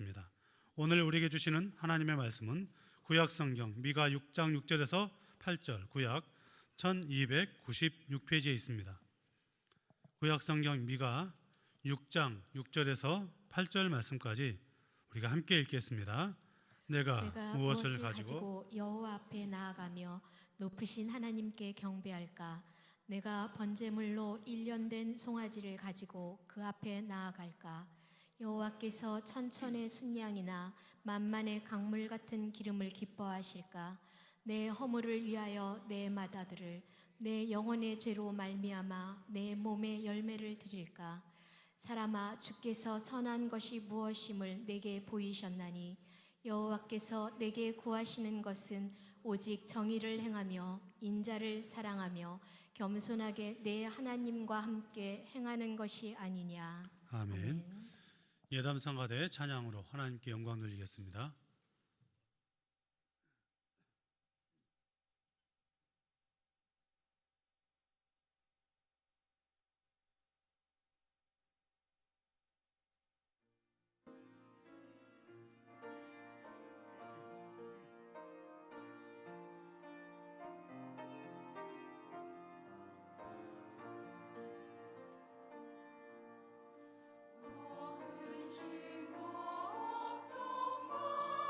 나누겠습니다. 오늘 우리에게 주시는 하나님의 말씀은 구약성경 미가 6장 6절에서 8절, 구약 1296페이지에 있습니다. 구약성경 미가 6장 6절에서 8절 말씀까지 우리가 함께 읽겠습니다. 내가 무엇을 가지고 여호와 앞에 나아가며 높으신 하나님께 경배할까? 내가 번제물로 1년 된 송아지를 가지고 그 앞에 나아갈까? 여호와께서 천천의 순양이나 만만의 강물 같은 기름을 기뻐하실까? 내 허물을 위하여 내 맏아들을, 내 영혼의 죄로 말미암아 내 몸의 열매를 드릴까? 사람아, 주께서 선한 것이 무엇임을 내게 보이셨나니 여호와께서 내게 구하시는 것은 오직 정의를 행하며 인자를 사랑하며 겸손하게 내 하나님과 함께 행하는 것이 아니냐. 아멘. 예담성가대 찬양으로 하나님께 영광 돌리겠습니다. 신 걱정 마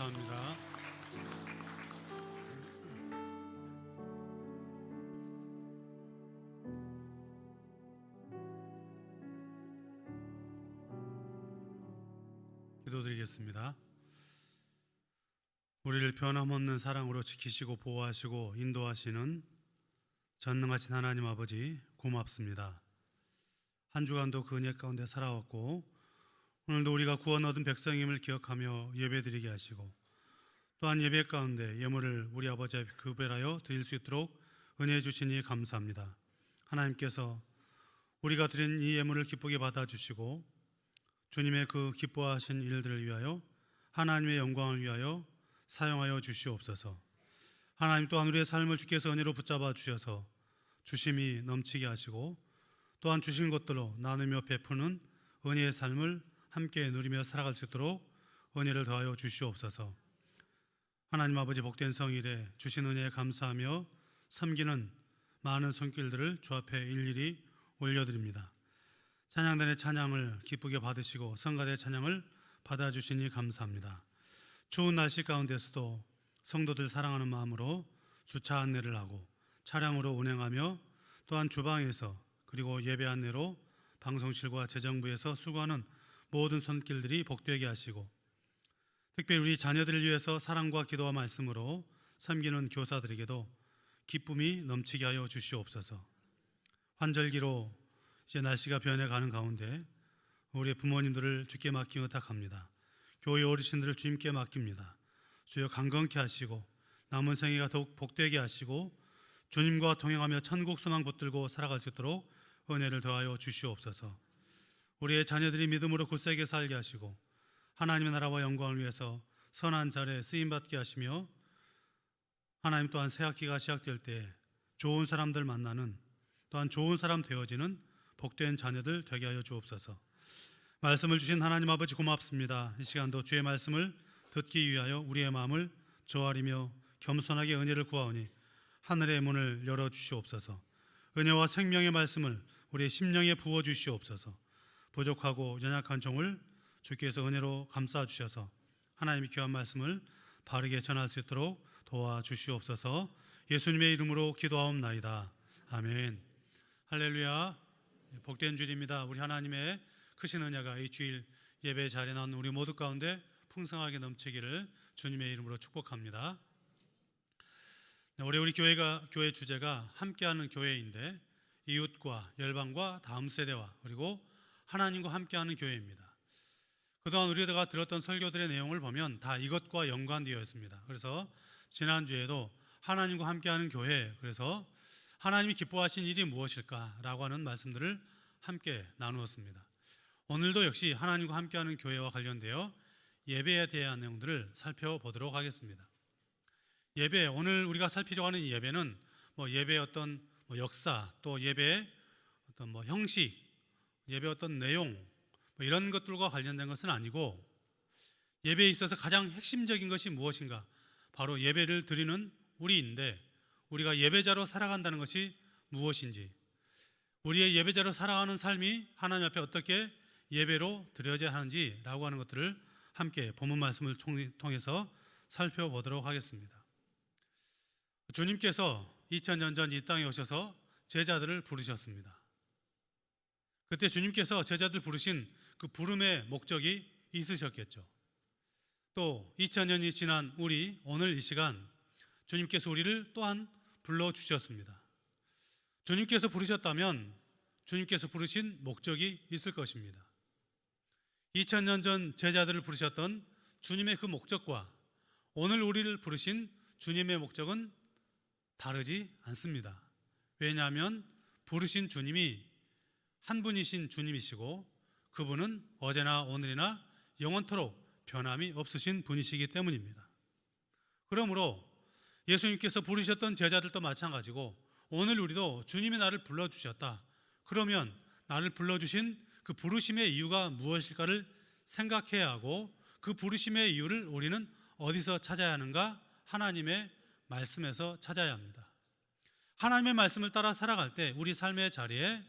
감사합니다. 기도드리겠습니다. 우리를 변함없는 사랑으로 지키시고 보호하시고 인도하시는 전능하신 하나님 아버지 고맙습니다. 한 주간도 그 은혜 가운데 살아왔고 오늘도 우리가 구원 얻은 백성임을 기억하며 예배드리게 하시고 또한 예배 가운데 예물을 우리 아버지 앞에 구별하여 드릴 수 있도록 은혜 주시니 감사합니다. 하나님께서 우리가 드린 이 예물을 기쁘게 받아주시고 주님의 그 기뻐하신 일들을 위하여 하나님의 영광을 위하여 사용하여 주시옵소서. 하나님 또한 우리의 삶을 주께서 은혜로 붙잡아 주셔서 주심이 넘치게 하시고 또한 주신 것들로 나누며 베푸는 은혜의 삶을 함께 누리며 살아갈 수 있도록 은혜를 더하여 주시옵소서. 하나님 아버지 복된 성일에 주신 은혜에 감사하며 섬기는 많은 손길들을 주 앞에 일일이 올려드립니다. 찬양단의 찬양을 기쁘게 받으시고 성가대의 찬양을 받아주시니 감사합니다. 추운 날씨 가운데서도 성도들 사랑하는 마음으로 주차 안내를 하고 차량으로 운행하며 또한 주방에서 그리고 예배 안내로 방송실과 재정부에서 수고하는 모든 손길들이 복되게 하시고 특별히 우리 자녀들을 위해서 사랑과 기도와 말씀으로 섬기는 교사들에게도 기쁨이 넘치게 하여 주시옵소서. 환절기로 이제 날씨가 변해가는 가운데 우리 부모님들을 주께 맡기며 부탁합니다. 교회 어르신들을 주님께 맡깁니다. 주여 강건케 하시고 남은 생애가 더욱 복되게 하시고 주님과 동행하며 천국 소망 붙들고 살아갈 수 있도록 은혜를 더하여 주시옵소서. 우리의 자녀들이 믿음으로 굳세게 살게 하시고 하나님의 나라와 영광을 위해서 선한 자리에 쓰임받게 하시며 하나님 또한 새 학기가 시작될 때 좋은 사람들 만나는 또한 좋은 사람 되어지는 복된 자녀들 되게 하여 주옵소서. 말씀을 주신 하나님 아버지 고맙습니다. 이 시간도 주의 말씀을 듣기 위하여 우리의 마음을 조아리며 겸손하게 은혜를 구하오니 하늘의 문을 열어주시옵소서. 은혜와 생명의 말씀을 우리의 심령에 부어주시옵소서. 부족하고 연약한 종을 주께서 은혜로 감싸주셔서 하나님의 귀한 말씀을 바르게 전할 수 있도록 도와주시옵소서. 예수님의 이름으로 기도하옵나이다. 아멘. 할렐루야. 복된 주일입니다. 우리 하나님의 크신 은혜가 이 주일 예배 자리에 나온 우리 모두 가운데 풍성하게 넘치기를 주님의 이름으로 축복합니다. 올해 우리 교회 주제가 함께하는 교회인데 이웃과 열방과 다음 세대와 그리고 하나님과 함께하는 교회입니다. 그동안 우리가 들었던 설교들의 내용을 보면 다 이것과 연관되어 있습니다. 그래서 지난주에도 하나님과 함께하는 교회, 그래서 하나님이 기뻐하신 일이 무엇일까라고 하는 말씀들을 함께 나누었습니다. 오늘도 역시 하나님과 함께하는 교회와 관련되어 예배에 대한 내용들을 살펴보도록 하겠습니다. 예배, 오늘 우리가 살피려고 하는 이 예배는 예배의 어떤 역사, 또 예배의 어떤 형식, 예배의 어떤 내용 이런 것들과 관련된 것은 아니고 예배에 있어서 가장 핵심적인 것이 무엇인가? 바로 예배를 드리는 우리인데 우리가 예배자로 살아간다는 것이 무엇인지, 우리의 예배자로 살아가는 삶이 하나님 앞에 어떻게 예배로 드려져야 하는지라고 하는 것들을 함께 본문 말씀을 통해서 살펴보도록 하겠습니다. 주님께서 2000년 전 이 땅에 오셔서 제자들을 부르셨습니다. 그때 주님께서 제자들 부르신 그 부름의 목적이 있으셨겠죠. 또 2000년이 지난 우리 오늘 이 시간 주님께서 우리를 또한 불러주셨습니다. 주님께서 부르셨다면 주님께서 부르신 목적이 있을 것입니다. 2000년 전 제자들을 부르셨던 주님의 그 목적과 오늘 우리를 부르신 주님의 목적은 다르지 않습니다. 왜냐하면 부르신 주님이 한 분이신 주님이시고 그분은 어제나 오늘이나 영원토록 변함이 없으신 분이시기 때문입니다. 그러므로 예수님께서 부르셨던 제자들도 마찬가지고 오늘 우리도 주님이 나를 불러주셨다. 그러면 나를 불러주신 그 부르심의 이유가 무엇일까를 생각해야 하고 그 부르심의 이유를 우리는 어디서 찾아야 하는가? 하나님의 말씀에서 찾아야 합니다. 하나님의 말씀을 따라 살아갈 때 우리 삶의 자리에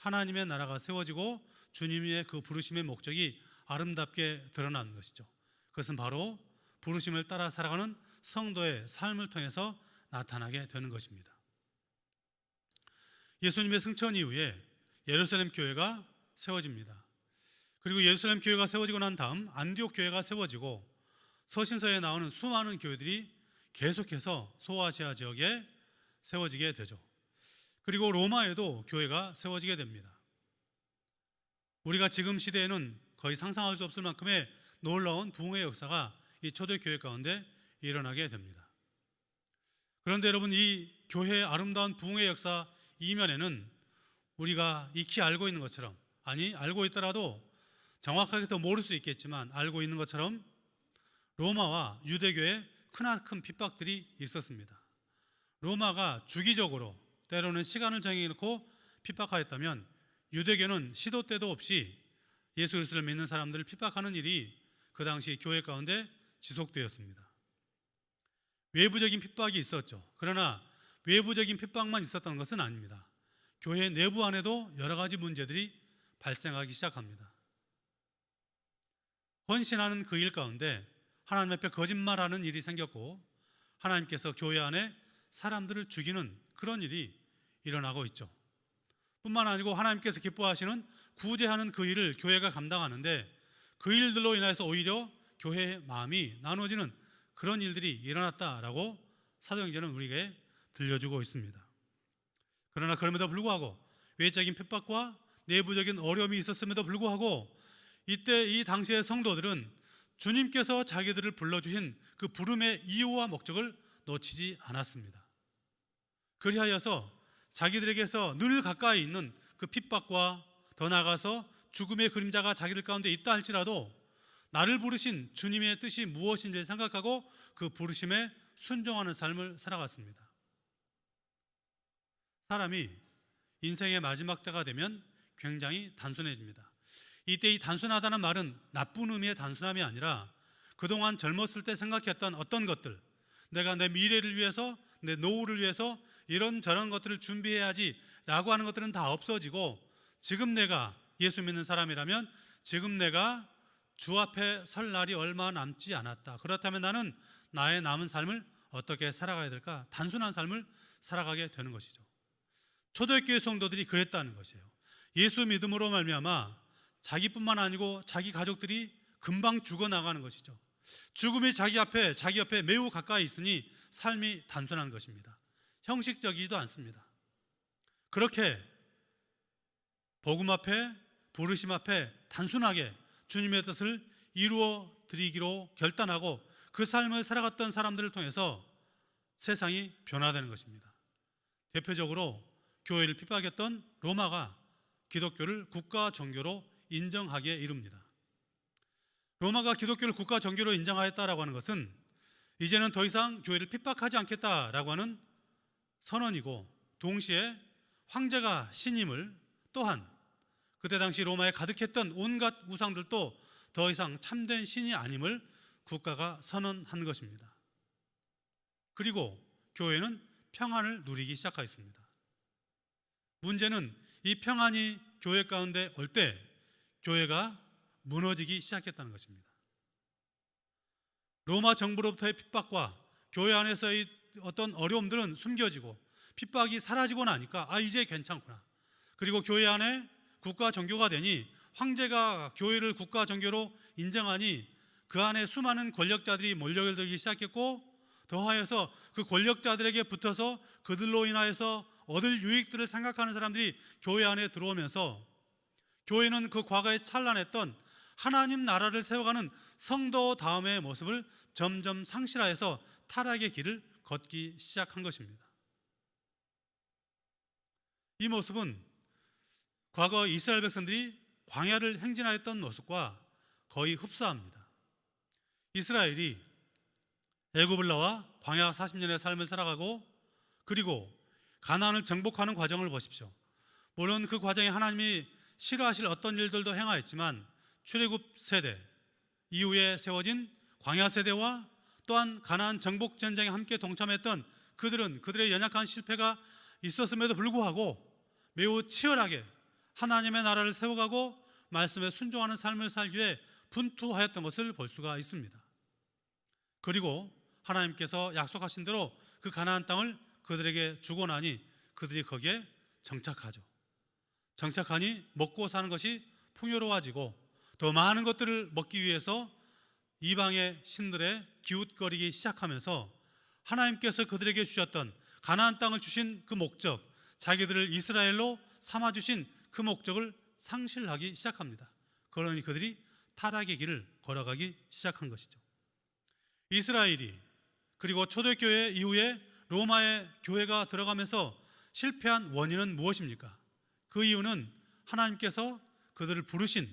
하나님의 나라가 세워지고 주님의 그 부르심의 목적이 아름답게 드러나는 것이죠. 그것은 바로 부르심을 따라 살아가는 성도의 삶을 통해서 나타나게 되는 것입니다. 예수님의 승천 이후에 예루살렘 교회가 세워집니다. 그리고 예루살렘 교회가 세워지고 난 다음 안디옥 교회가 세워지고 서신서에 나오는 수많은 교회들이 계속해서 소아시아 지역에 세워지게 되죠. 그리고 로마에도 교회가 세워지게 됩니다. 우리가 지금 시대에는 거의 상상할 수 없을 만큼의 놀라운 부흥의 역사가 이 초대교회 가운데 일어나게 됩니다. 그런데 여러분, 이 교회의 아름다운 부흥의 역사 이면에는 우리가 익히 알고 있는 것처럼, 아니 알고 있더라도 정확하게 더 모를 수 있겠지만 알고 있는 것처럼 로마와 유대교의 크나큰 핍박들이 있었습니다. 로마가 주기적으로 때로는 시간을 정해놓고 핍박하였다면 유대교는 시도 때도 없이 예수 그리스도를 믿는 사람들을 핍박하는 일이 그 당시 교회 가운데 지속되었습니다. 외부적인 핍박이 있었죠. 그러나 외부적인 핍박만 있었던 것은 아닙니다. 교회 내부 안에도 여러 가지 문제들이 발생하기 시작합니다. 헌신하는 그 일 가운데 하나님 앞에 거짓말하는 일이 생겼고 하나님께서 교회 안에 사람들을 죽이는 그런 일이 일어나고 있죠. 뿐만 아니고 하나님께서 기뻐하시는 구제하는 그 일을 교회가 감당하는데 그 일들로 인해서 오히려 교회의 마음이 나눠지는 그런 일들이 일어났다라고 사도행전은 우리에게 들려주고 있습니다. 그러나 그럼에도 불구하고 외적인 핍박과 내부적인 어려움이 있었음에도 불구하고 이때 이 당시의 성도들은 주님께서 자기들을 불러주신 그 부름의 이유와 목적을 놓치지 않았습니다. 그리하여서 자기들에게서 늘 가까이 있는 그 핍박과 더 나아가서 죽음의 그림자가 자기들 가운데 있다 할지라도 나를 부르신 주님의 뜻이 무엇인지를 생각하고 그 부르심에 순종하는 삶을 살아갔습니다. 사람이 인생의 마지막 때가 되면 굉장히 단순해집니다. 이때 이 단순하다는 말은 나쁜 의미의 단순함이 아니라 그동안 젊었을 때 생각했던 어떤 것들, 내가 내 미래를 위해서, 내 노후를 위해서 이런저런 것들을 준비해야지 라고 하는 것들은 다 없어지고 지금 내가 예수 믿는 사람이라면 지금 내가 주 앞에 설 날이 얼마 남지 않았다. 그렇다면 나는 나의 남은 삶을 어떻게 살아가야 될까? 단순한 삶을 살아가게 되는 것이죠. 초대교회 성도들이 그랬다는 것이에요. 예수 믿음으로 말미암아 자기뿐만 아니고 자기 가족들이 금방 죽어나가는 것이죠. 죽음이 자기 옆에 매우 가까이 있으니 삶이 단순한 것입니다. 형식적이지도 않습니다. 그렇게 복음 앞에, 부르심 앞에 단순하게 주님의 뜻을 이루어 드리기로 결단하고 그 삶을 살아갔던 사람들을 통해서 세상이 변화되는 것입니다. 대표적으로 교회를 핍박했던 로마가 기독교를 국가 종교로 인정하기에 이릅니다. 로마가 기독교를 국가 종교로 인정하였다라고 하는 것은 이제는 더 이상 교회를 핍박하지 않겠다라고 하는 선언이고 동시에 황제가 신임을 또한 그때 당시 로마에 가득했던 온갖 우상들도 더 이상 참된 신이 아님을 국가가 선언한 것입니다. 그리고 교회는 평안을 누리기 시작하였습니다. 문제는 이 평안이 교회 가운데 올 때 교회가 무너지기 시작했다는 것입니다. 로마 정부로부터의 핍박과 교회 안에서의 어떤 어려움들은 숨겨지고 핍박이 사라지고 나니까 이제 괜찮구나. 그리고 교회 안에 국가 종교가 되니 황제가 교회를 국가 종교로 인정하니 그 안에 수많은 권력자들이 몰려들기 시작했고 더하여서 그 권력자들에게 붙어서 그들로 인하여서 얻을 유익들을 생각하는 사람들이 교회 안에 들어오면서 교회는 그 과거에 찬란했던 하나님 나라를 세워가는 성도 다음의 모습을 점점 상실하여서 타락의 길을 걷기 시작한 것입니다. 이 모습은 과거 이스라엘 백성들이 광야를 행진하였던 모습과 거의 흡사합니다. 이스라엘이 애굽을 나와 광야 40년의 삶을 살아가고 그리고 가나안을 정복하는 과정을 보십시오. 물론 그 과정에 하나님이 싫어하실 어떤 일들도 행하였지만 출애굽 세대 이후에 세워진 광야 세대와 또한 가나안 정복 전쟁에 함께 동참했던 그들은 그들의 연약한 실패가 있었음에도 불구하고 매우 치열하게 하나님의 나라를 세워가고 말씀에 순종하는 삶을 살기 위해 분투하였던 것을 볼 수가 있습니다. 그리고 하나님께서 약속하신 대로 그 가나안 땅을 그들에게 주고 나니 그들이 거기에 정착하죠. 정착하니 먹고 사는 것이 풍요로워지고 더 많은 것들을 먹기 위해서 이방의 신들의 기웃거리기 시작하면서 하나님께서 그들에게 주셨던 가나안 땅을 주신 그 목적, 자기들을 이스라엘로 삼아주신 그 목적을 상실하기 시작합니다. 그러니 그들이 타락의 길을 걸어가기 시작한 것이죠. 이스라엘이 그리고 초대교회 이후에 로마의 교회가 들어가면서 실패한 원인은 무엇입니까? 그 이유는 하나님께서 그들을 부르신,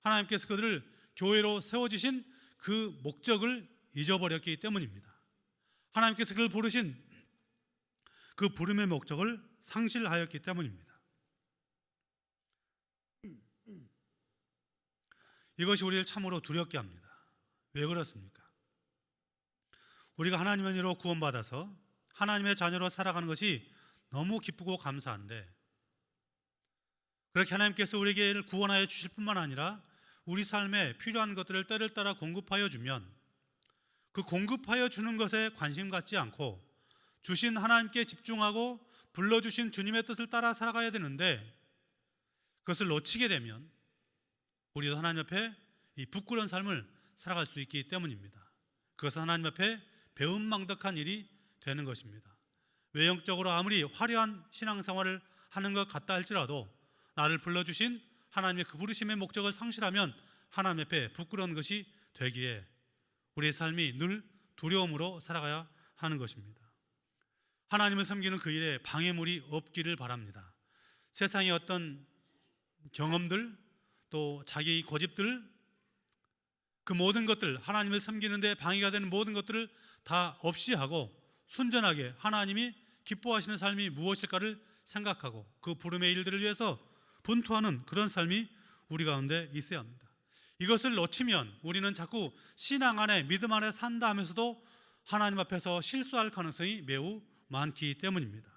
하나님께서 그들을 교회로 세워주신 그 목적을 잊어버렸기 때문입니다. 하나님께서 그를 부르신 그 부름의 목적을 상실하였기 때문입니다. 이것이 우리를 참으로 두렵게 합니다. 왜 그렇습니까? 우리가 하나님의 은혜로 구원받아서 하나님의 자녀로 살아가는 것이 너무 기쁘고 감사한데, 그렇게 하나님께서 우리에게 구원하여 주실 뿐만 아니라 우리 삶에 필요한 것들을 때를 따라 공급하여 주면 그 공급하여 주는 것에 관심 갖지 않고 주신 하나님께 집중하고 불러주신 주님의 뜻을 따라 살아가야 되는데, 그것을 놓치게 되면 우리도 하나님 앞에 이 부끄러운 삶을 살아갈 수 있기 때문입니다. 그것은 하나님 앞에 배은망덕한 일이 되는 것입니다. 외형적으로 아무리 화려한 신앙생활을 하는 것 같다 할지라도 나를 불러주신 하나님의 그 부르심의 목적을 상실하면 하나님 앞에 부끄러운 것이 되기에 우리의 삶이 늘 두려움으로 살아가야 하는 것입니다. 하나님을 섬기는 그 일에 방해물이 없기를 바랍니다. 세상의 어떤 경험들, 또 자기 고집들, 그 모든 것들, 하나님을 섬기는 데 방해가 되는 모든 것들을 다 없이 하고 순전하게 하나님이 기뻐하시는 삶이 무엇일까를 생각하고 그 부름의 일들을 위해서 분투하는 그런 삶이 우리 가운데 있어야 합니다. 이것을 놓치면 우리는 자꾸 신앙 안에, 믿음 안에 산다 하면서도 하나님 앞에서 실수할 가능성이 매우 많기 때문입니다.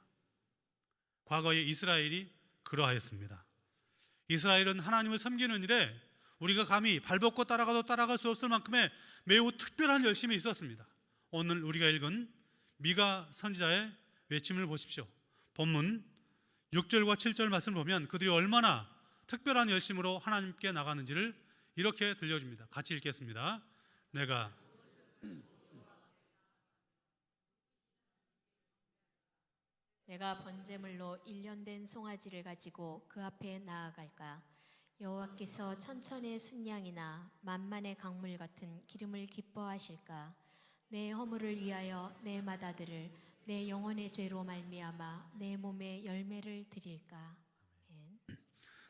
과거에 이스라엘이 그러하였습니다. 이스라엘은 하나님을 섬기는 일에 우리가 감히 발벗고 따라가도 따라갈 수 없을 만큼의 매우 특별한 열심이 있었습니다. 오늘 우리가 읽은 미가 선지자의 외침을 보십시오. 본문 6절과 7절 말씀을 보면 그들이 얼마나 특별한 열심으로 하나님께 나가는지를 이렇게 들려줍니다. 같이 읽겠습니다. 내가 번제물로 1년 된 송아지를 가지고 그 앞에 나아갈까? 여호와께서 천천의 순양이나 만만의 강물 같은 기름을 기뻐하실까? 내 허물을 위하여 내 맏아들을 내 영혼의 죄로 말미암아 내 몸에 열매를 드릴까?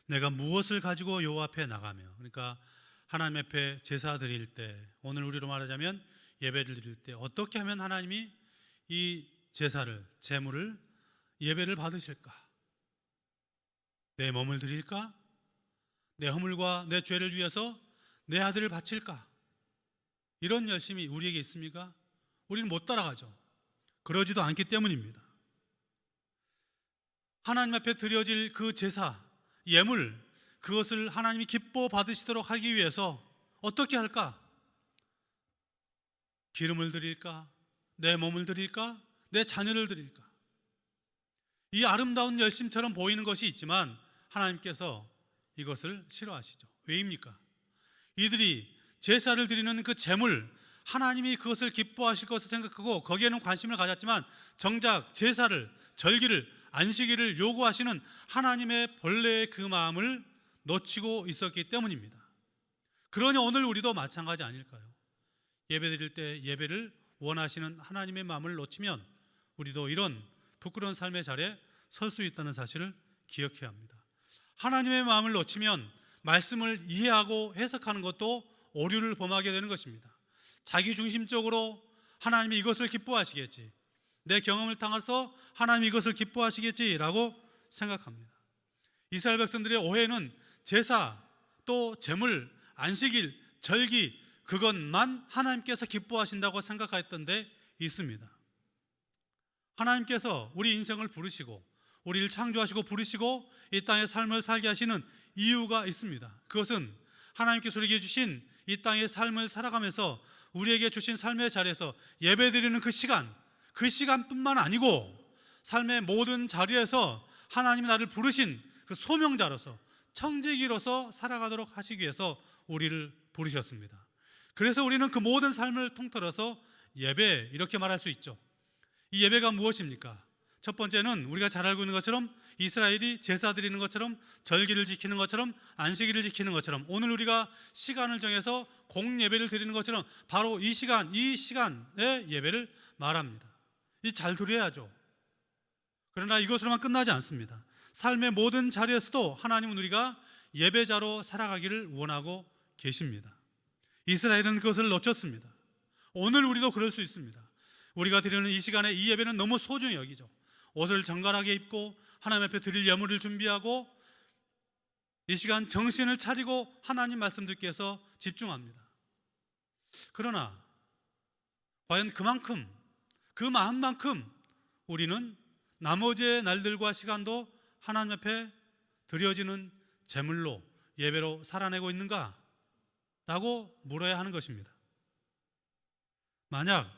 내가 무엇을 가지고 여호와 앞에 나가며, 그러니까 하나님 앞에 제사 드릴 때, 오늘 우리로 말하자면 예배를 드릴 때 어떻게 하면 하나님이 이 제사를, 제물을, 예배를 받으실까? 내 몸을 드릴까? 내 허물과 내 죄를 위해서 내 아들을 바칠까? 이런 열심이 우리에게 있습니까? 우리는 못 따라가죠. 그러지도 않기 때문입니다. 하나님 앞에 드려질 그 제사, 예물, 그것을 하나님이 기뻐 받으시도록 하기 위해서 어떻게 할까? 기름을 드릴까? 내 몸을 드릴까? 내 자녀를 드릴까? 이 아름다운 열심처럼 보이는 것이 있지만 하나님께서 이것을 싫어하시죠. 왜입니까? 이들이 제사를 드리는 그 제물, 하나님이 그것을 기뻐하실 것을 생각하고 거기에는 관심을 가졌지만 정작 제사를, 절기를, 안식일을 요구하시는 하나님의 본래의 그 마음을 놓치고 있었기 때문입니다. 그러니 오늘 우리도 마찬가지 아닐까요? 예배 드릴 때 예배를 원하시는 하나님의 마음을 놓치면 우리도 이런 부끄러운 삶의 자리에 설 수 있다는 사실을 기억해야 합니다. 하나님의 마음을 놓치면 말씀을 이해하고 해석하는 것도 오류를 범하게 되는 것입니다. 자기중심적으로 하나님이 이것을 기뻐하시겠지, 내 경험을 통해서 하나님이 이것을 기뻐하시겠지라고 생각합니다. 이스라엘 백성들의 오해는 제사, 또 제물, 안식일, 절기, 그것만 하나님께서 기뻐하신다고 생각했던 데 있습니다. 하나님께서 우리 인생을 부르시고 우리를 창조하시고 부르시고 이 땅의 삶을 살게 하시는 이유가 있습니다. 그것은 하나님께서 우리에게 주신 이 땅의 삶을 살아가면서 우리에게 주신 삶의 자리에서 예배드리는 그 시간뿐만 아니고 삶의 모든 자리에서 하나님이 나를 부르신 그 소명자로서 청지기로서 살아가도록 하시기 위해서 우리를 부르셨습니다. 그래서 우리는 그 모든 삶을 통틀어서 예배, 이렇게 말할 수 있죠. 이 예배가 무엇입니까? 첫 번째는 우리가 잘 알고 있는 것처럼 이스라엘이 제사 드리는 것처럼, 절기를 지키는 것처럼, 안식일을 지키는 것처럼, 오늘 우리가 시간을 정해서 공예배를 드리는 것처럼 바로 이 시간의 예배를 말합니다. 이 잘 드려야죠. 그러나 이것으로만 끝나지 않습니다. 삶의 모든 자리에서도 하나님은 우리가 예배자로 살아가기를 원하고 계십니다. 이스라엘은 그것을 놓쳤습니다. 오늘 우리도 그럴 수 있습니다. 우리가 드리는 이 시간에 이 예배는 너무 소중히 여기죠. 옷을 정갈하게 입고 하나님 앞에 드릴 예물을 준비하고 이 시간 정신을 차리고 하나님 말씀 듣기 위해서 집중합니다. 그러나 과연 그만큼, 그 마음만큼 우리는 나머지의 날들과 시간도 하나님 앞에 드려지는 제물로, 예배로 살아내고 있는가? 라고 물어야 하는 것입니다. 만약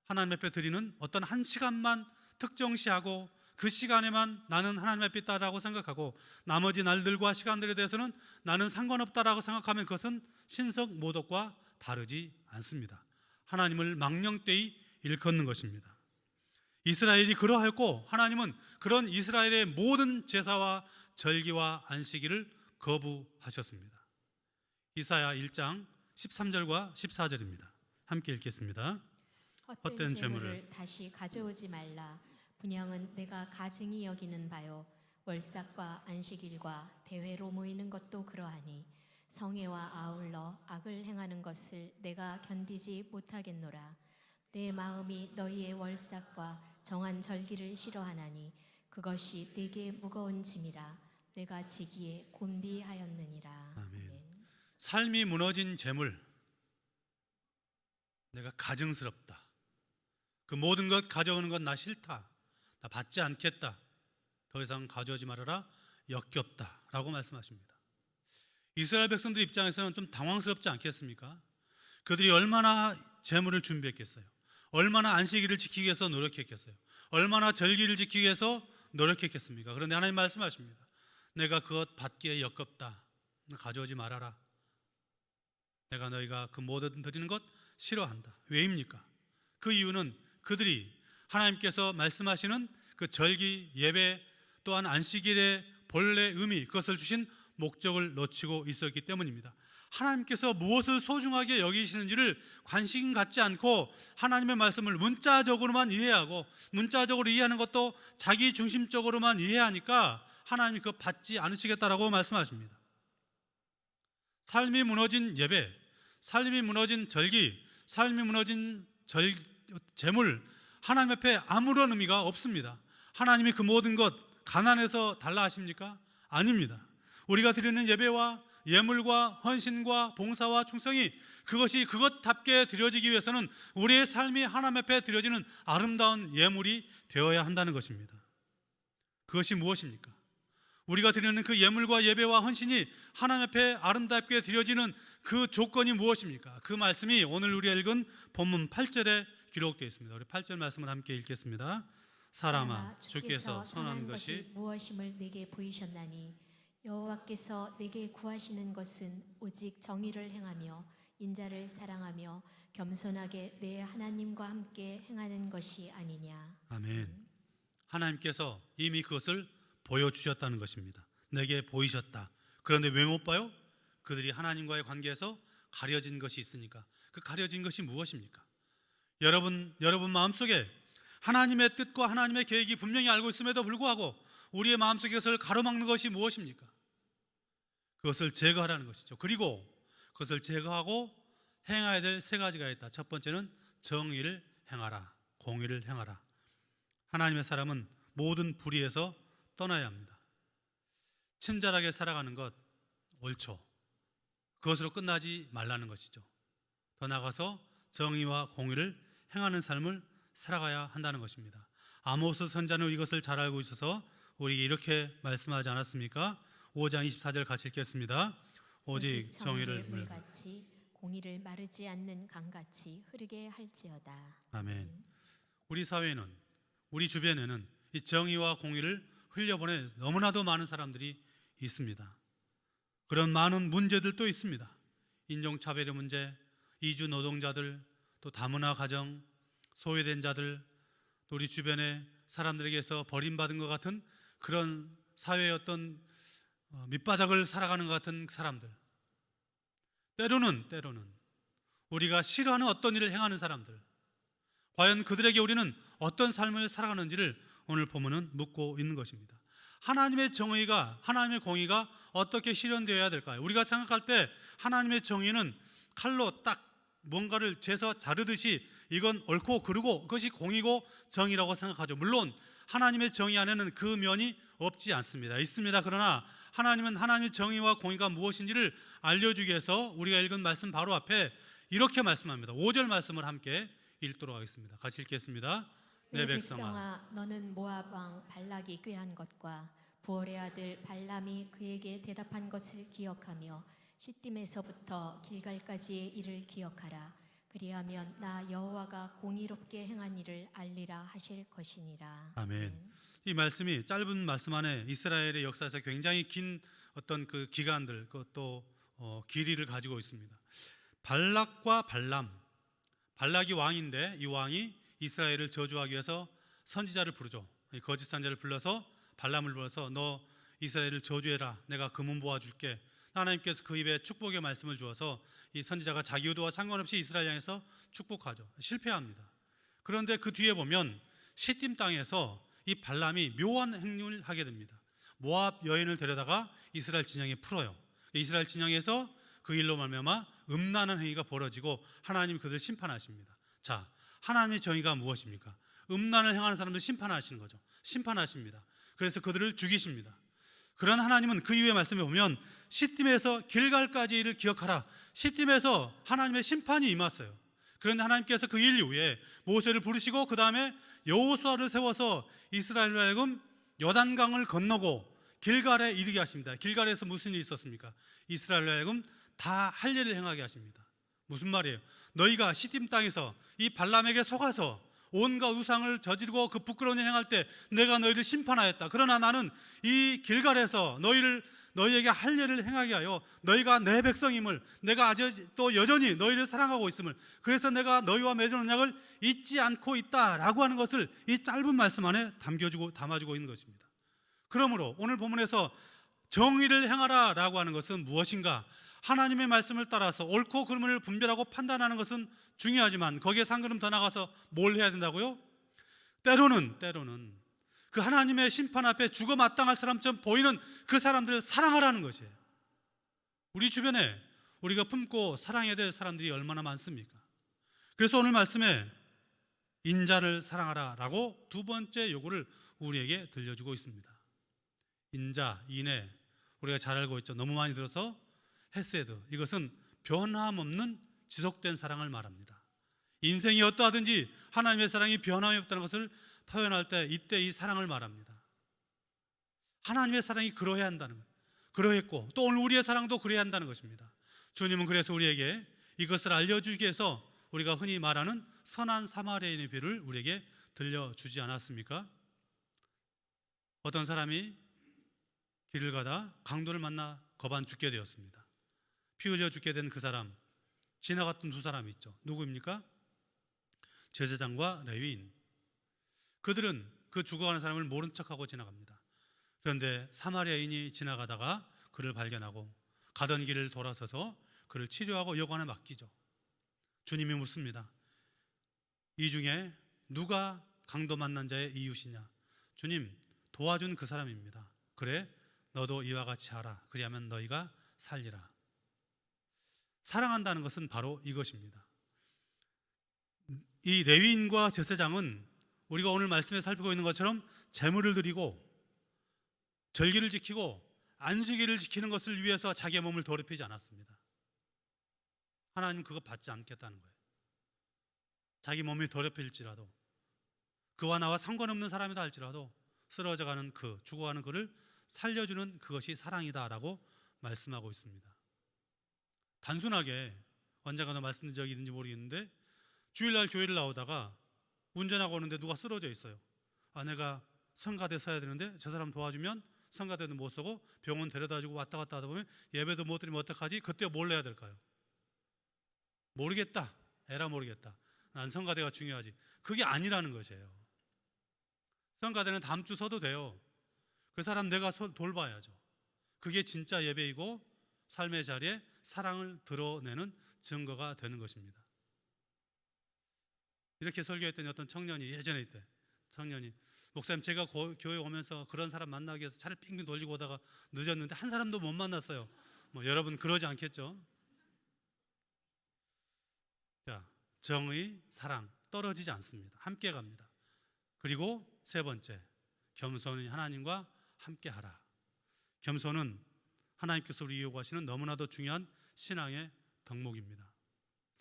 하나님 앞에 드리는 어떤 한 시간만 특정시하고 그 시간에만 나는 하나님 앞에 있다라고 생각하고 나머지 날들과 시간들에 대해서는 나는 상관없다라고 생각하면 그것은 신성모독과 다르지 않습니다. 하나님을 망령되이 일컫는 것입니다. 이스라엘이 그러하였고 하나님은 그런 이스라엘의 모든 제사와 절기와 안식일을 거부하셨습니다. 이사야 1장 13절과 14절입니다. 함께 읽겠습니다. 헛된 재물을 다시 가져오지 말라. 분향은 내가 가증히 여기는 바요. 월삭과 안식일과 대회로 모이는 것도 그러하니 성회와 아울러 악을 행하는 것을 내가 견디지 못하겠노라. 내 마음이 너희의 월삭과 정한 절기를 싫어하나니 그것이 내게 무거운 짐이라. 내가 지기에 곤비하였느니라. 아멘. 삶이 무너진 재물, 내가 가증스럽다. 그 모든 것 가져오는 건 나 싫다. 나 받지 않겠다. 더 이상 가져오지 말아라. 역겹다. 라고 말씀하십니다. 이스라엘 백성들 입장에서는 좀 당황스럽지 않겠습니까? 그들이 얼마나 재물을 준비했겠어요? 얼마나 안식일을 지키기 위해서 노력했겠어요? 얼마나 절기를 지키기 위해서 노력했겠습니까? 그런데 하나님 말씀하십니다. 내가 그것 받기에 역겹다. 가져오지 말아라. 내가 너희가 그 모든 드리는 것 싫어한다. 왜입니까? 그 이유는 그들이 하나님께서 말씀하시는 그 절기, 예배 또한 안식일의 본래 의미, 그것을 주신 목적을 놓치고 있었기 때문입니다. 하나님께서 무엇을 소중하게 여기시는지를 관심 갖지 않고 하나님의 말씀을 문자적으로만 이해하고 문자적으로 이해하는 것도 자기 중심적으로만 이해하니까 하나님이 그거 받지 않으시겠다라고 말씀하십니다. 삶이 무너진 예배, 삶이 무너진 절기, 삶이 무너진 재물, 하나님 앞에 아무런 의미가 없습니다. 하나님이 그 모든 것 가난해서 달라 하십니까? 아닙니다. 우리가 드리는 예배와 예물과 헌신과 봉사와 충성이 그것이 그것답게 드려지기 위해서는 우리의 삶이 하나님 앞에 드려지는 아름다운 예물이 되어야 한다는 것입니다. 그것이 무엇입니까? 우리가 드리는 그 예물과 예배와 헌신이 하나님 앞에 아름답게 드려지는 그 조건이 무엇입니까? 그 말씀이 오늘 우리가 읽은 본문 8절에 기록되어 있습니다. 우리 8절 말씀을 함께 읽겠습니다. 사람아, 주께서 선한 것이 무엇임을 내게 보이셨나니 여호와께서 내게 구하시는 것은 오직 정의를 행하며 인자를 사랑하며 겸손하게 내 하나님과 함께 행하는 것이 아니냐. 아멘. 하나님께서 이미 그것을 보여주셨다는 것입니다. 내게 보이셨다. 그런데 왜 못 봐요? 그들이 하나님과의 관계에서 가려진 것이 있으니까. 그 가려진 것이 무엇입니까? 여러분 마음속에 하나님의 뜻과 하나님의 계획이 분명히 알고 있음에도 불구하고 우리의 마음속에 그것을 가로막는 것이 무엇입니까? 그것을 제거하라는 것이죠. 그리고 그것을 제거하고 행해야 될 세 가지가 있다. 첫 번째는 정의를 행하라, 공의를 행하라. 하나님의 사람은 모든 불의에서 떠나야 합니다. 친절하게 살아가는 것 옳죠. 그것으로 끝나지 말라는 것이죠. 더 나아가서 정의와 공의를 행하는 삶을 살아가야 한다는 것입니다. 아모스 선자는 이것을 잘 알고 있어서 우리에게 이렇게 말씀하지 않았습니까? 5장 24절 같이 읽겠습니다. 오직 정의를 물같이 공의를 마르지 않는 강같이 흐르게 할지어다. 아멘. 우리 사회는, 우리 주변에는 이 정의와 공의를 흘려보내 너무나도 많은 사람들이 있습니다. 그런 많은 문제들도 있습니다. 인종차별의 문제, 이주 노동자들, 또 다문화 가정, 소외된 자들, 또 우리 주변의 사람들에게서 버림받은 것 같은 그런 사회의 어떤 밑바닥을 살아가는 것 같은 사람들, 때로는 우리가 싫어하는 어떤 일을 행하는 사람들, 과연 그들에게 우리는 어떤 삶을 살아가는지를 오늘 본문은 묻고 있는 것입니다. 하나님의 정의가, 하나님의 공의가 어떻게 실현되어야 될까요? 우리가 생각할 때 하나님의 정의는 칼로 딱 뭔가를 재서 자르듯이 이건 옳고 그르고 그것이 공의고 정의라고 생각하죠. 물론 하나님의 정의 안에는 그 면이 없지 않습니다. 있습니다. 그러나 하나님은 하나님의 정의와 공의가 무엇인지를 알려주기 위해서 우리가 읽은 말씀 바로 앞에 이렇게 말씀합니다. 5절 말씀을 함께 읽도록 하겠습니다. 같이 읽겠습니다. 내 백성아, 너는 모압 왕 발락이 꾀한 것과 부올의 아들 발람이 그에게 대답한 것을 기억하며 시딤에서부터 길갈까지의 일을 기억하라. 그리하면 나 여호와가 공의롭게 행한 일을 알리라 하실 것이니라. 아멘. 이 말씀이 짧은 말씀 안에 이스라엘의 역사에서 굉장히 긴 어떤 그 기간들, 그것도 길이를 가지고 있습니다. 발락과 발람, 발락이 왕인데 이 왕이 이스라엘을 저주하기 위해서 선지자를 부르죠. 거짓 선지자를 불러서 발람을 불러서 너 이스라엘을 저주해라. 내가 금은 보아줄게. 하나님께서 그 입에 축복의 말씀을 주어서 이 선지자가 자기 의도와 상관없이 이스라엘 향해서 축복하죠. 실패합니다. 그런데 그 뒤에 보면 시딤 땅에서 이 발람이 묘한 행위를 하게 됩니다. 모압 여인을 데려다가 이스라엘 진영에 풀어요. 이스라엘 진영에서 그 일로 말미암아 음란한 행위가 벌어지고 하나님이 그들을 심판하십니다. 자, 하나님의 정의가 무엇입니까? 음란을 행하는 사람들 심판하시는 거죠. 심판하십니다. 그래서 그들을 죽이십니다. 그런 하나님은 그 이후의 말씀에 보면 시딤에서 길갈까지 일을 기억하라. 시딤에서 하나님의 심판이 임했어요. 그런데 하나님께서 그 일 이후에 모세를 부르시고 그 다음에 여호수아를 세워서 이스라엘로 하여금 요단강을 건너고 길갈에 이르게 하십니다. 길갈에서 무슨 일이 있었습니까? 이스라엘로 하여금 다 할 일을 행하게 하십니다. 무슨 말이에요? 너희가 시딤 땅에서 이 발람에게 속아서 온갖 우상을 저지르고 그 부끄러운 일 행할 때 내가 너희를 심판하였다. 그러나 나는 이 길갈에서 너희에게 할 일을 행하게 하여 너희가 내 백성임을, 내가 아주 또 여전히 너희를 사랑하고 있음을, 그래서 내가 너희와 맺은 언약을 잊지 않고 있다라고 하는 것을 이 짧은 말씀 안에 담아주고 있는 것입니다. 그러므로 오늘 본문에서 정의를 행하라라고 하는 것은 무엇인가? 하나님의 말씀을 따라서 옳고 그름을 분별하고 판단하는 것은 중요하지만 거기에 한 걸음 더 나가서 뭘 해야 된다고요? 때로는 그 하나님의 심판 앞에 죽어 마땅할 사람처럼 보이는 그 사람들을 사랑하라는 것이에요. 우리 주변에 우리가 품고 사랑해야 될 사람들이 얼마나 많습니까? 그래서 오늘 말씀에 인자를 사랑하라라고 두 번째 요구를 우리에게 들려주고 있습니다. 인자, 인애, 우리가 잘 알고 있죠. 너무 많이 들어서 헤세드, 이것은 변함없는 지속된 사랑을 말합니다. 인생이 어떠하든지 하나님의 사랑이 변함이 없다는 것을 표현할 때 이때 이 사랑을 말합니다. 하나님의 사랑이 그러해야 한다는 것, 그러했고 또 오늘 우리의 사랑도 그래야 한다는 것입니다. 주님은 그래서 우리에게 이것을 알려주기 위해서 우리가 흔히 말하는 선한 사마리아인의 비유를 우리에게 들려주지 않았습니까? 어떤 사람이 길을 가다 강도를 만나 거반 죽게 되었습니다. 피 흘려 죽게 된 그 사람, 지나갔던 두 사람이 있죠. 누구입니까? 제사장과 레위인. 그들은 그 죽어가는 사람을 모른 척하고 지나갑니다. 그런데 사마리아인이 지나가다가 그를 발견하고 가던 길을 돌아서서 그를 치료하고 여관에 맡기죠. 주님이 묻습니다. 이 중에 누가 강도 만난 자의 이웃이냐? 주님, 도와준 그 사람입니다. 그래, 너도 이와 같이 하라. 그리하면 너희가 살리라. 사랑한다는 것은 바로 이것입니다. 이 레위인과 제사장은 우리가 오늘 말씀에 살피고 있는 것처럼 제물을 드리고 절기를 지키고 안식일을 지키는 것을 위해서 자기의 몸을 더럽히지 않았습니다. 하나님 그거 받지 않겠다는 거예요. 자기 몸이 더럽힐지라도, 그와 나와 상관없는 사람이다 할지라도 쓰러져가는 죽어가는 그를 살려주는 그것이 사랑이다라고 말씀하고 있습니다. 단순하게 언젠가도 말씀드린 적이 있는지 모르겠는데 주일날 교회를 나오다가 운전하고 오는데 누가 쓰러져 있어요. 아내가 성가대 서야 되는데 저 사람 도와주면 성가대도 못 서고 병원 데려다주고 왔다 갔다 하다 보면 예배도 못 드리면 어떡하지? 그때 뭘 해야 될까요? 모르겠다. 에라 모르겠다. 난 성가대가 중요하지. 그게 아니라는 것이에요. 성가대는 다음 주 서도 돼요. 그 사람 내가 돌봐야죠. 그게 진짜 예배이고 삶의 자리에 사랑을 드러내는 증거가 되는 것입니다. 이렇게 설교했더니 어떤 청년이 예전에 있대. 청년이 목사님 제가 교회 오면서 그런 사람 만나기 위해서 차를 빙빙 돌리고 오다가 늦었는데 한 사람도 못 만났어요. 여러분 그러지 않겠죠? 자, 정의, 사랑 떨어지지 않습니다. 함께 갑니다. 그리고 세 번째, 겸손히 하나님과 함께하라. 겸손은 하나님께서 우리 요구하시는 너무나도 중요한 신앙의 덕목입니다.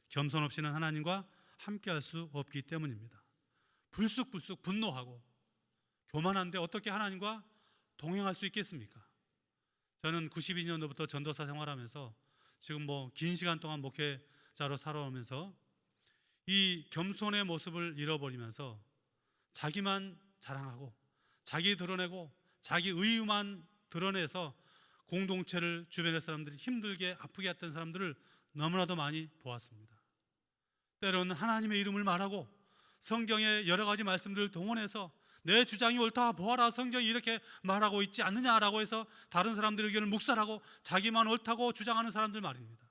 겸손 없이는 하나님과 함께할 수 없기 때문입니다. 불쑥불쑥 분노하고 교만한데 어떻게 하나님과 동행할 수 있겠습니까? 저는 92년도부터 전도사 생활하면서 지금 긴 시간 동안 목회자로 살아오면서 이 겸손의 모습을 잃어버리면서 자기만 자랑하고 자기 드러내고 자기 의만 드러내서 공동체를 주변의 사람들이 힘들게 아프게 했던 사람들을 너무나도 많이 보았습니다. 때로는 하나님의 이름을 말하고 성경의 여러 가지 말씀들을 동원해서 내 주장이 옳다 보아라 성경이 이렇게 말하고 있지 않느냐라고 해서 다른 사람들의 의견을 묵살하고 자기만 옳다고 주장하는 사람들 말입니다.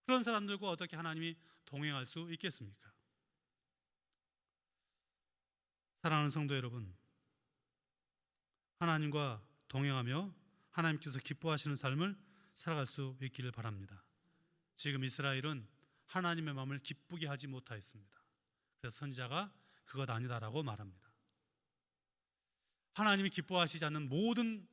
그런 사람들과 어떻게 하나님이 동행할 수 있겠습니까? 사랑하는 성도 여러분, 하나님과 동행하며 하나님께서 기뻐하시는 삶을 살아갈 수 있기를 바랍니다. 지금 이스라엘은 하나님의 마음을 기쁘게 하지 못하였습니다. 그래서 선지자가 그것 아니다라고 말합니다. 하나님이 기뻐하시지 않는 모든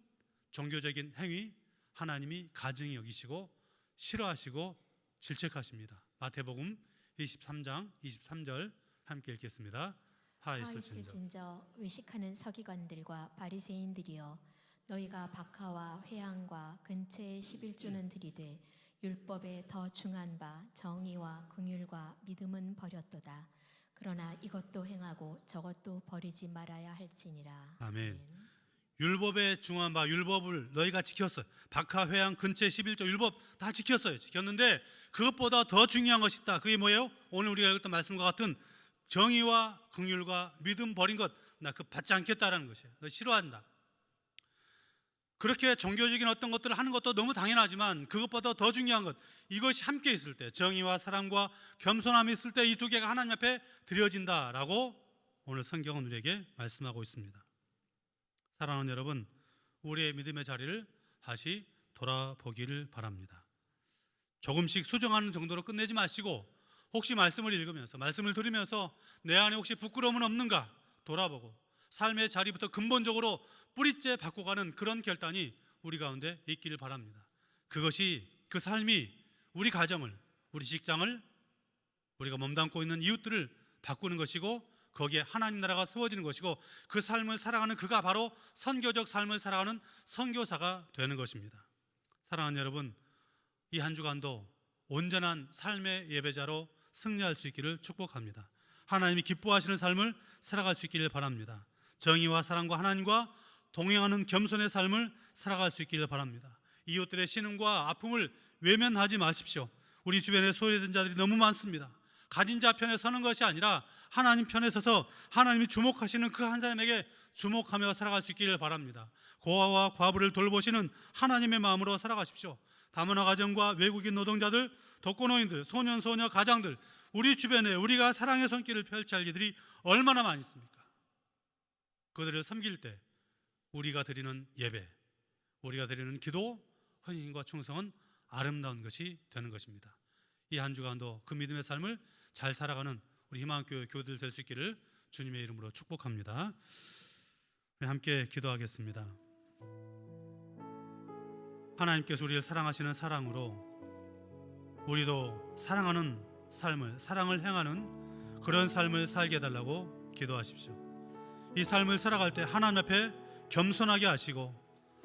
종교적인 행위 하나님이 가증히 여기시고 싫어하시고 질책하십니다. 마태복음 23장 23절 함께 읽겠습니다. 하있을진저 외식하는 서기관들과 바리새인들이여 너희가 박하와 회향과 근처의 11조는 들이되 율법에 더 중한 바 정의와 긍휼과 믿음은 버렸도다. 그러나 이것도 행하고 저것도 버리지 말아야 할지니라. 아멘. 율법에 중한 바 율법을 너희가 지켰어요. 박하 회향 근처의 11조 율법 다 지켰어요. 지켰는데 그것보다 더 중요한 것이 있다. 그게 뭐예요? 오늘 우리가 읽었던 말씀과 같은 정의와 긍휼과 믿음 버린 것, 나 그거 받지 않겠다라는 것이에요. 너 싫어한다. 그렇게 종교적인 어떤 것들을 하는 것도 너무 당연하지만 그것보다 더 중요한 것, 이것이 함께 있을 때, 정의와 사랑과 겸손함이 있을 때 이 두 개가 하나님 앞에 드려진다라고 오늘 성경은 우리에게 말씀하고 있습니다. 사랑하는 여러분, 우리의 믿음의 자리를 다시 돌아보기를 바랍니다. 조금씩 수정하는 정도로 끝내지 마시고 혹시 말씀을 읽으면서 말씀을 들으면서 내 안에 혹시 부끄러움은 없는가 돌아보고 삶의 자리부터 근본적으로 뿌리째 바꿔가는 그런 결단이 우리 가운데 있기를 바랍니다. 그것이, 그 삶이 우리 가정을, 우리 직장을, 우리가 몸담고 있는 이웃들을 바꾸는 것이고 거기에 하나님 나라가 세워지는 것이고 그 삶을 살아가는 그가 바로 선교적 삶을 살아가는 선교사가 되는 것입니다. 사랑하는 여러분, 이 한 주간도 온전한 삶의 예배자로 승리할 수 있기를 축복합니다. 하나님이 기뻐하시는 삶을 살아갈 수 있기를 바랍니다. 정의와 사랑과 하나님과 동행하는 겸손의 삶을 살아갈 수 있기를 바랍니다. 이웃들의 신음과 아픔을 외면하지 마십시오. 우리 주변에 소외된 자들이 너무 많습니다. 가진 자 편에 서는 것이 아니라 하나님 편에 서서 하나님이 주목하시는 그 한 사람에게 주목하며 살아갈 수 있기를 바랍니다. 고아와 과부를 돌보시는 하나님의 마음으로 살아가십시오. 다문화 가정과 외국인 노동자들, 독거노인들, 소년 소녀 가장들, 우리 주변에 우리가 사랑의 손길을 펼칠 이들이 얼마나 많이 있습니까? 그들을 섬길 때 우리가 드리는 예배, 우리가 드리는 기도, 헌신과 충성은 아름다운 것이 되는 것입니다. 이 한 주간도 그 믿음의 삶을 잘 살아가는 우리 희망교회 교우들 될 수 있기를 주님의 이름으로 축복합니다. 함께 기도하겠습니다. 하나님께서 우리를 사랑하시는 사랑으로 우리도 사랑하는 삶을, 사랑을 행하는 그런 삶을 살게 해달라고 기도하십시오. 이 삶을 살아갈 때 하나님 앞에 겸손하게 하시고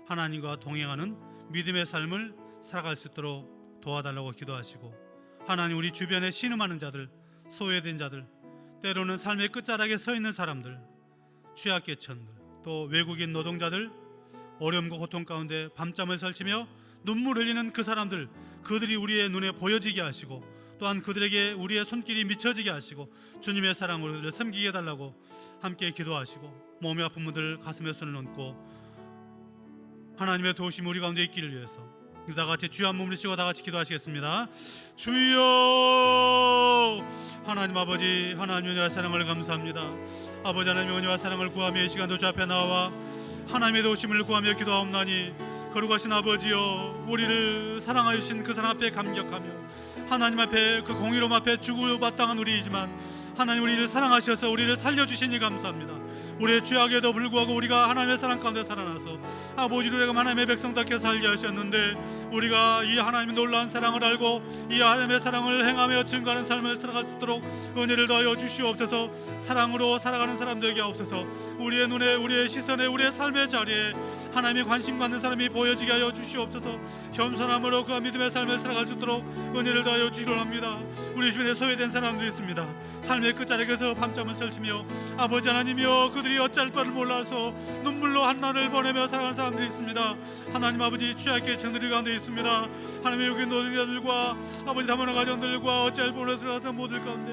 하나님과 동행하는 믿음의 삶을 살아갈 수 있도록 도와달라고 기도하시고 하나님, 우리 주변에 신음하는 자들, 소외된 자들, 때로는 삶의 끝자락에 서 있는 사람들, 취약계층들, 또 외국인 노동자들, 어려움과 고통 가운데 밤잠을 설치며 눈물 흘리는 그 사람들, 그들이 우리의 눈에 보여지게 하시고 또한 그들에게 우리의 손길이 미쳐지게 하시고 주님의 사랑으로 그들을 섬기게 해달라고 함께 기도하시고, 몸이 아픈 분들 가슴에 손을 얹고 하나님의 도우심이 우리 가운데 있기를 위해서 다 같이 주여 한 몸을 쉬고 다 같이 기도하시겠습니다. 주여, 하나님 아버지, 하나님의 은혜와 사랑을 감사합니다. 아버지 하나님의 은혜와 사랑을 구하며 이 시간도 주 앞에 나와 하나님의 도우심을 구하며 기도하옵나니, 거룩하신 아버지여, 우리를 사랑하여 주신 그 사랑 앞에 감격하며 하나님 앞에 그 공의로움 앞에 주고 마땅한 우리이지만 하나님, 우리를 사랑하셔서 우리를 살려주시니 감사합니다. 우리의 죄악에도 불구하고 우리가 하나님의 사랑 가운데 살아나서 아버지로 내가 하나님의 백성답게 살게 하셨는데, 우리가 이 하나님의 놀라운 사랑을 알고 이 하나님의 사랑을 행하며 증거하는 삶을 살아갈 수 있도록 은혜를 더하여 주시옵소서. 사랑으로 살아가는 사람 되게 하옵소서. 우리의 눈에, 우리의 시선에, 우리의 삶의 자리에 하나님의 관심 갖는 사람이 보여지게 하여 주시옵소서. 겸손함으로 그 믿음의 삶을 살아갈 수 있도록 은혜를 더하여 주시옵합니다. 우리 주변에 소외된 사람들이 있습니다. 삶의 끝자락에서 밤잠을 설치며 아버지 하나님이여, 그들이 어찌할 바를 몰라서 눈물로 한날을 보내며 살아가는 사람들이 있습니다. 하나님 아버지, 취약계층들이 가운데 있습니다. 하나님의 여기 노동자들과 아버지 다문화 가정들과 어찌할 바를 살아가는 모든 가운데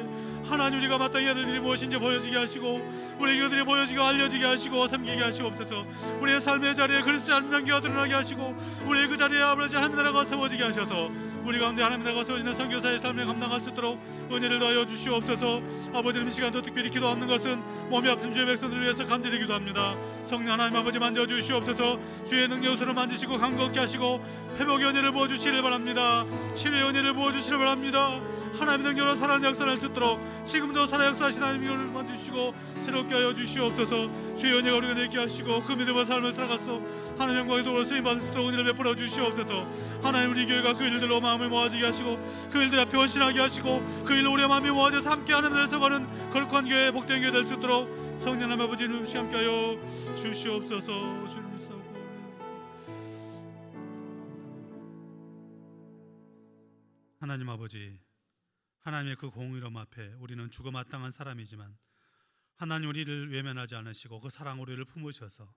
하나님, 우리가 마땅히 해야 될 일이 무엇인지 보여지게 하시고 우리에게 그들이 보여지고 알려지게 하시고 섬기게 하시옵소서. 우리의 삶의 자리에 그리스도의 하나님 향기가 드러나게 하시고 우리의 그 자리에 아버지 하나님 나라가 세워지게 하셔서 우리 가운데 하나님 나라가 세워지는 선교사의 삶을 감당할 수 있도록 은혜를 더하여 주시옵소서. 아버지는 이 시간도 특별히 기도하는 것은 몸이 아픈 주의 백성들을 위해서 간절히 기도합니다. 성령 하나님 아버지 만져주시옵소서. 주의 능력으로 만지시고 강건케 하시고 회복의 은혜를 부어주시길 바랍니다. 치료의 은혜를 부어주시길 바랍니다. 하나님의 능력으로 살아나는 역사를 할 수 있도록 지금도 살아 역사하신 하나님의 은혜를 만지시고 새롭게 하여 주시옵소서. 주의 은혜가 우리가 내게 하시고 그 믿음의 삶을 살아가서 하나님 영광의 도로 쓰임받을 수 있도록 은혜를 베풀어 주시옵소서. 하나님, 우리 교회가 그 일들로 마음을 모아지게 하시고 그 일들 앞에 헌신하게 하시고 그 일로 우리의 마음이 모아져서 함께 하늘에서 가는 거룩한 교회, 복된 교회 될 수 있도록 성령 하나님 아버지 이름 함께 하여 주시옵소서. 주님 믿사오고. 하나님 아버지, 하나님의 그 공의로움 앞에 우리는 죽어 마땅한 사람이지만 하나님, 우리를 외면하지 않으시고 그 사랑으로 우리를 품으셔서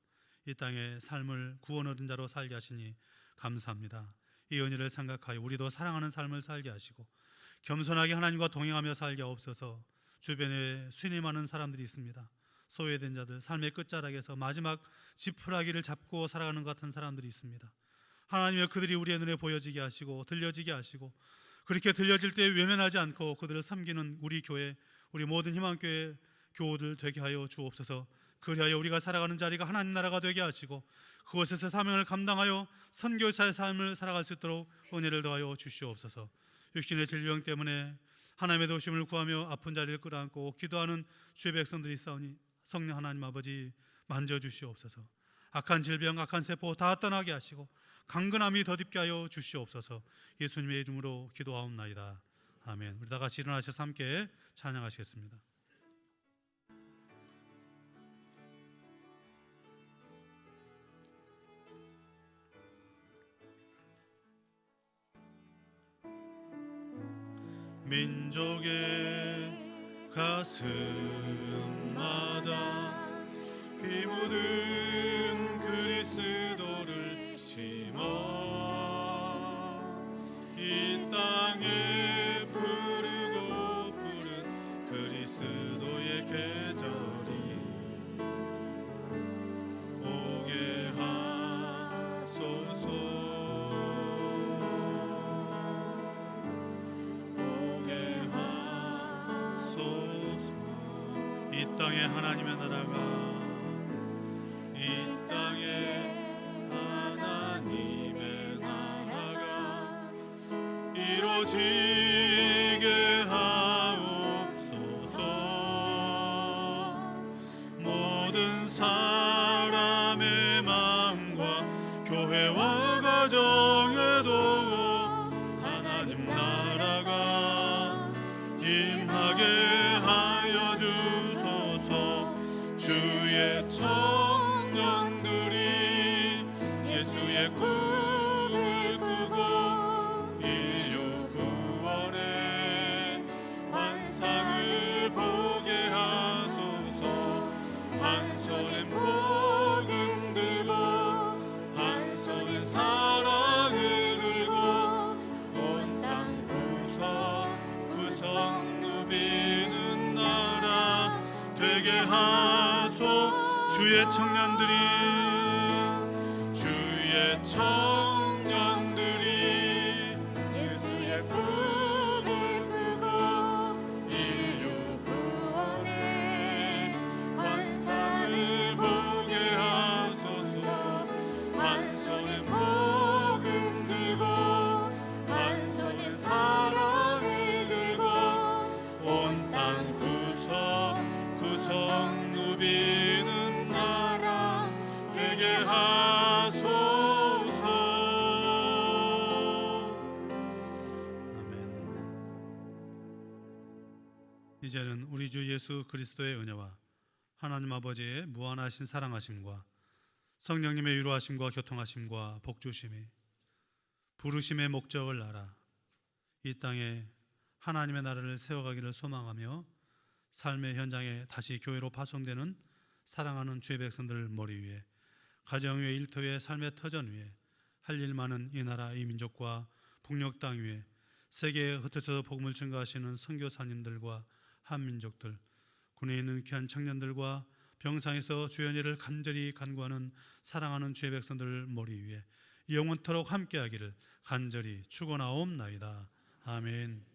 이 땅에 삶을 구원 얻은 자로 살게 하시니 감사합니다. 이 은혜를 생각하여 우리도 사랑하는 삶을 살게 하시고 겸손하게 하나님과 동행하며 살게 하옵소서. 주변에 수님하는 사람들이 있습니다. 소외된 자들, 삶의 끝자락에서 마지막 지푸라기를 잡고 살아가는 것 같은 사람들이 있습니다. 하나님의 그들이 우리의 눈에 보여지게 하시고 들려지게 하시고, 그렇게 들려질 때 외면하지 않고 그들을 섬기는 우리 교회, 우리 모든 희망교회 교우들 되게 하여 주옵소서. 그리하여 우리가 살아가는 자리가 하나님 나라가 되게 하시고 그곳에서 사명을 감당하여 선교사의 삶을 살아갈 수 있도록 은혜를 더하여 주시옵소서. 육신의 질병 때문에 하나님의 도우심을 구하며 아픈 자리를 끌어안고 기도하는 주의 백성들이 있사오니 성령 하나님 아버지 만져주시옵소서. 악한 질병, 악한 세포 다 떠나게 하시고 강건함이 더딥게 하여 주시옵소서. 예수님의 이름으로 기도하옵나이다. 아멘. 우리 다 같이 일어나셔서 함께 찬양하시겠습니다. 민족의 가슴마다 피 묻은 그리스도를 심어 이 땅에 부르고 부른 그리스도의 계절이 오게 하소서. 이 땅에 하나님의 나라가, 이 땅에 하나님의 나라가 이루어지게 하옵소서. 모든 사람의 마음과 교회와 가정에도 하나님 나라가 임하게 하여 주소서. 주의 청년들이 예수의 꿈을 꾸고 인류 구원의 주의 청년들이 예수의 꿈을 꾸고 인류 구원의 환상을 보게 하소서. 한 손에 복음 들고 한 손에 사랑을 들고 온 땅 구석 누비는 나라 되게 하소서. 아멘. 이제는 우리 주 예수 그리스도의 은혜와 하나님 아버지의 무한하신 사랑하심과 성령님의 위로하심과 교통하심과 복주심이 부르심의 목적을 알아 이 땅에 하나님의 나라를 세워가기를 소망하며 삶의 현장에 다시 교회로 파송되는 사랑하는 주의 백성들 머리 위에, 가정 위에, 일터 위에, 삶의 터전 위에, 할 일 많은 이 나라 이 민족과 북녘 땅 위에 세계에 흩어져서 복음을 증거하시는 선교사님들과 한민족들, 군에 있는 귀한 청년들과 병상에서 주의 일을 간절히 간구하는 사랑하는 주의 백성들 머리 위에 영원토록 함께하기를 간절히 축원하옵나이다. 아멘.